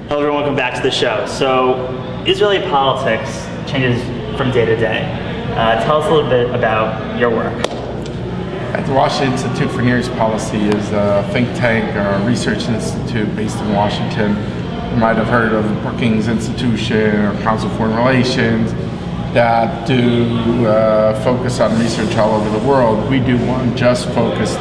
Hello everyone, welcome back to the show. So, Israeli politics changes from day to day. Tell us a little bit about your work. At the Washington Institute for Near East Policy is a think tank or a research institute based in Washington. You might have heard of the Brookings Institution or Council of Foreign Relations that do focus on research all over the world. We do one just focused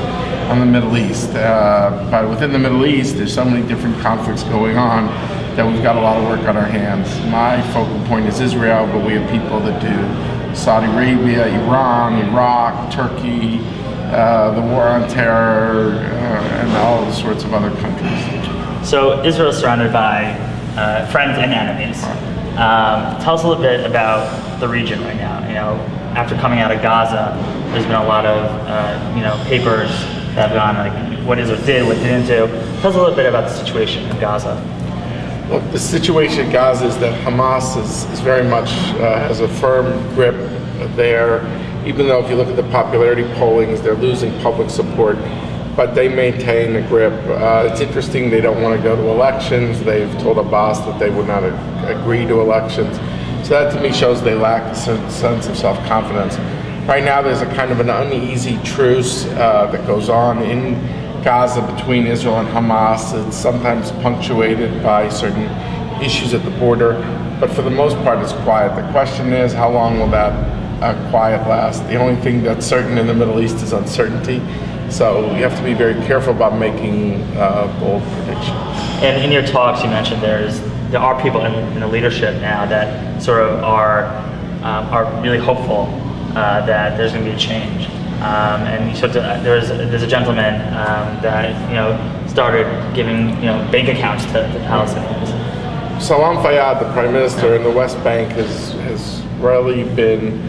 on the Middle East. But within the Middle East, there's so many different conflicts going on that we've got a lot of work on our hands. My focal point is Israel, but we have people that do Saudi Arabia, Iran, Iraq, Turkey, the war on terror, and all sorts of other countries. So Israel is surrounded by friends and enemies. Tell us a little bit about the region right now. You know, after coming out of Gaza, there's been a lot of papers that have gone like what Israel did, what it didn't do. Tell us a little bit about the situation in Gaza. Look, the situation in Gaza is that Hamas is very much has a firm grip there. Even though if you look at the popularity pollings, they're losing public support, but they maintain a grip. It's interesting, they don't want to go to elections. They've told Abbas that they would not agree to elections. So that to me shows they lack a sense of self-confidence. Right now there's a kind of an uneasy truce that goes on in Gaza between Israel and Hamas. It's sometimes punctuated by certain issues at the border, but for the most part it's quiet. The question is, how long will that quiet last? The only thing that's certain in the Middle East is uncertainty, so you have to be very careful about making bold predictions. And in your talks you mentioned there are people in the leadership now that sort of are really hopeful that there's going to be a change. And so there's a gentleman that started giving bank accounts to Palestinians. Salam Fayyad, the Prime Minister in the West Bank, has really been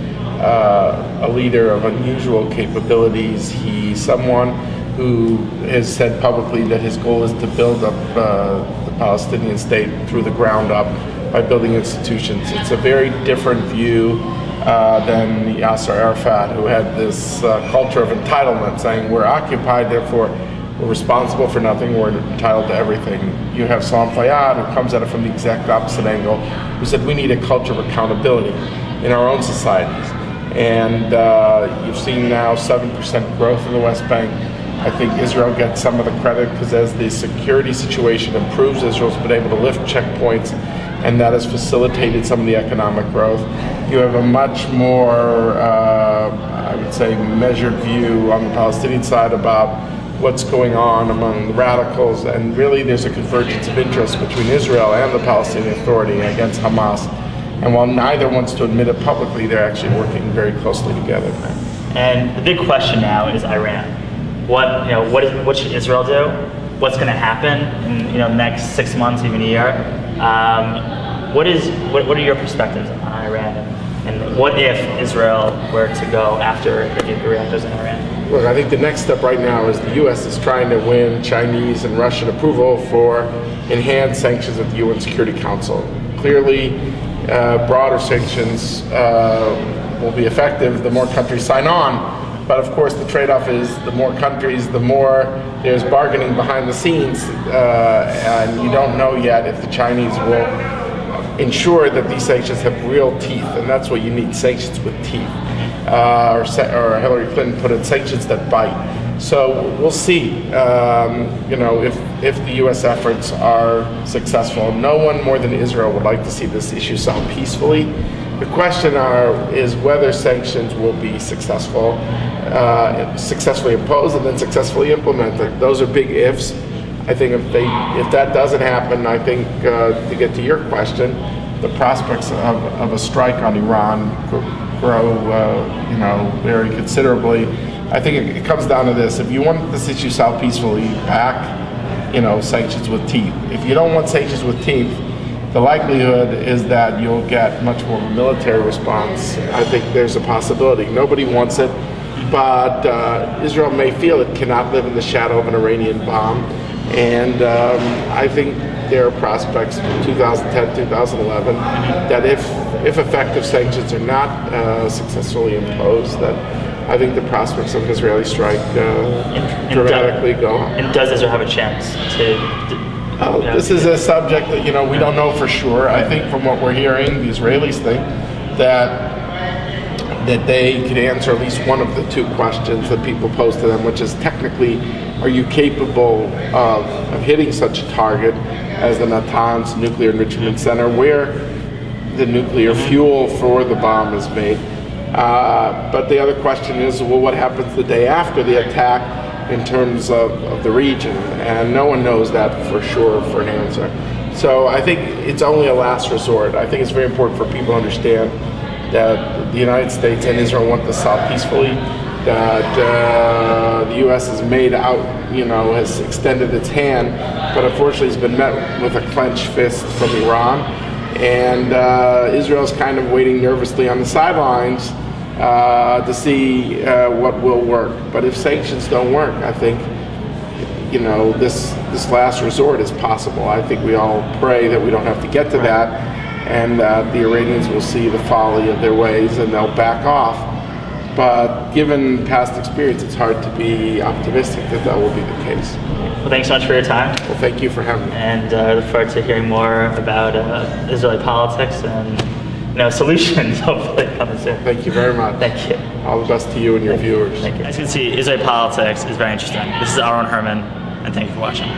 a leader of unusual capabilities. He's someone who has said publicly that his goal is to build up the Palestinian state through the ground up by building institutions. It's a very different view than Yasser Arafat, who had this culture of entitlement, saying we're occupied, therefore we're responsible for nothing, we're entitled to everything. You have Salam Fayyad, who comes at it from the exact opposite angle, who said we need a culture of accountability in our own societies. And you've seen now 7% growth in the West Bank. I think Israel gets some of the credit because as the security situation improves, Israel's been able to lift checkpoints, and that has facilitated some of the economic growth. You have a much more, I would say, measured view on the Palestinian side about what's going on among the radicals, and really there's a convergence of interest between Israel and the Palestinian Authority against Hamas. And while neither wants to admit it publicly, they're actually working very closely together now. And the big question now is Iran. What should Israel do? What's going to happen in the next 6 months, even a year? What are your perspectives on Iran? And what if Israel were to go after the nuclear reactors in Iran? Look, I think the next step right now is the U.S. is trying to win Chinese and Russian approval for enhanced sanctions at the UN Security Council. Clearly, broader sanctions will be effective the more countries sign on. But of course, the trade-off is the more countries, the more there's bargaining behind the scenes, and you don't know yet if the Chinese will ensure that these sanctions have real teeth, and that's what you need, sanctions with teeth. Or Hillary Clinton put it, sanctions that bite. So we'll see, if the U.S. efforts are successful. No one more than Israel would like to see this issue solved peacefully. The question is whether sanctions will be successfully imposed and then successfully implemented. Those are big ifs. I think if that doesn't happen, I think to get to your question, the prospects of a strike on Iran grow, very considerably. I think it comes down to this: if you want this issue solved peacefully, back, sanctions with teeth. If you don't want sanctions with teeth, the likelihood is that you'll get much more of a military response. I think there's a possibility. Nobody wants it, but Israel may feel it cannot live in the shadow of an Iranian bomb. And I think there are prospects in 2010, 2011 that if effective sanctions are not successfully imposed, that I think the prospects of an Israeli strike dramatically go up. And does Israel have a chance to Oh, this is a subject that, we don't know for sure. I think from what we're hearing, the Israelis think that they could answer at least one of the two questions that people pose to them, which is technically, are you capable of hitting such a target as the Natanz nuclear enrichment center, where the nuclear fuel for the bomb is made? But the other question is, well, what happens the day after the attack in terms of the region? And no one knows that for sure for an answer. So I think it's only a last resort. I think it's very important for people to understand that the United States and Israel want this solved peacefully, that the U.S. has made out, has extended its hand, but unfortunately has been met with a clenched fist from Iran. And Israel's kind of waiting nervously on the sidelines to see what will work. But if sanctions don't work, I think, this last resort is possible. I think we all pray that we don't have to get to that, and the Iranians will see the folly of their ways and they'll back off. But given past experience, it's hard to be optimistic that will be the case. Well, thanks so much for your time. Well, thank you for having me. And I look forward to hearing more about Israeli politics and solutions, hopefully, coming soon. Thank you very much. Thank you. All the best to you and your viewers. Thank you. As you can see, Israeli politics is very interesting. This is Aaron Herman, and thank you for watching.